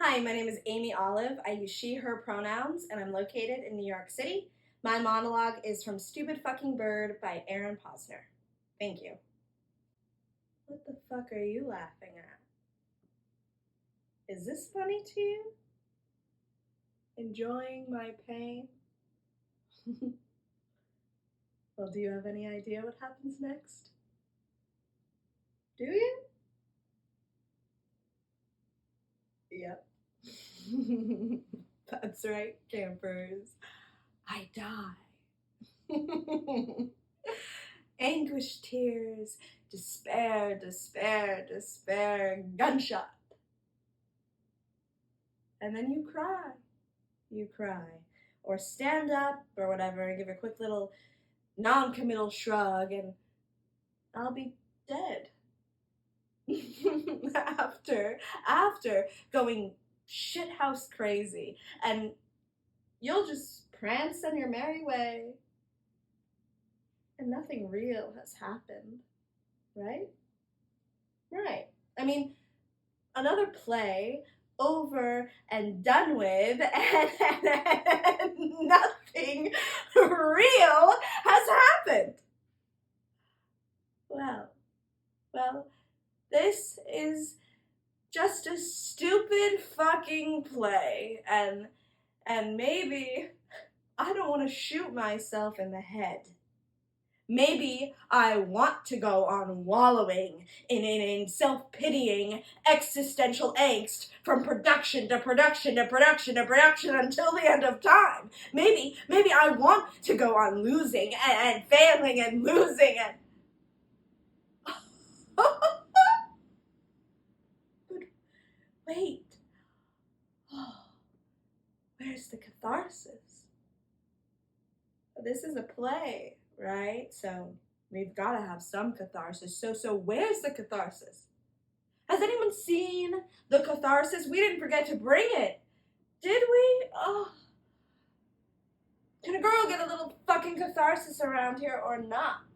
Hi, my name is Amy Olive. I use she, her pronouns, and I'm located in New York City. My monologue is from Stupid Fucking Bird by Aaron Posner. Thank you. What the fuck are you laughing at? Is this funny to you? Enjoying my pain? Well, do you have any idea what happens next? Do you? Yep. That's right, campers. I die. Anguish, tears, despair, despair, despair, gunshot. And then you cry. You cry. Or stand up, or whatever, give a quick little non-committal shrug, and I'll be dead. after going shithouse crazy, and you'll just prance on your merry way, and nothing real has happened, right? Right. I mean, another play over and done with, and nothing real has happened. Well, this is just a stupid fucking play, and maybe I don't want to shoot myself in the head. Maybe I want to go on wallowing in self-pitying existential angst from production to production to production to production until the end of time. Maybe I want to go on losing and failing and losing and... But wait. Where's the catharsis? This is a play, right? So we've got to have some catharsis. So where's the catharsis? Has anyone seen the catharsis? We didn't forget to bring it, did we? Oh. Can a girl get a little fucking catharsis around here or not?